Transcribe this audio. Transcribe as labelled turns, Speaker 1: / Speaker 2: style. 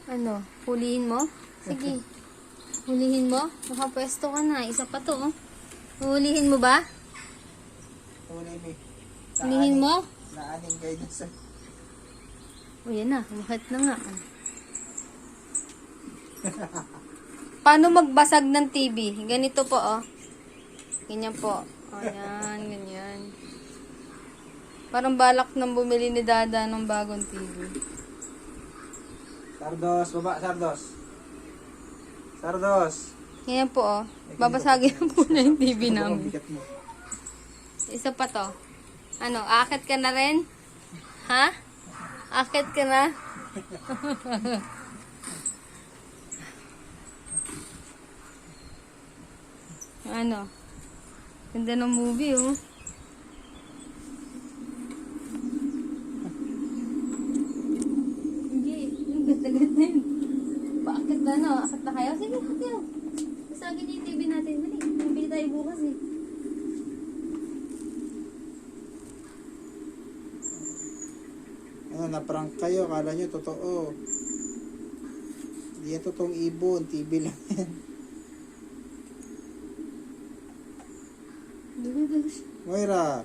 Speaker 1: Ano? Hulihin mo? Sige. Hulihin mo? Nakapwesto ka na. Isa pa to, oh. Hulihin mo ba? Hulihin mo?
Speaker 2: Naaning kayo dun sa...
Speaker 1: O, yan na. Bakit na nga? Paano magbasag ng TV? Ganito po, oh. Ganyan po. O, yan. Ganyan. Parang balak nang bumili ni Dada ng bagong TV.
Speaker 2: Sardos, baba, Sardos. Sardos.
Speaker 1: Ganyan po, oh. Babasagin na po na yung TV namin.
Speaker 2: Bigat mo.
Speaker 1: Isa pa to. Ano, akit ka na rin? Ha? Akit ka na? Ano? Ganda ng movie, oh. Hindi, yung ganda-ganda yun. Paakit na, no? Akit na kayo? Sige, akit kayo. Basagin niyo yung TV natin. Dali, nabili tayo bukas, eh.
Speaker 2: Ano, na-prank kayo, kala nyo totoo. Hindi yan totoong ibon, TV lang yan. Moira,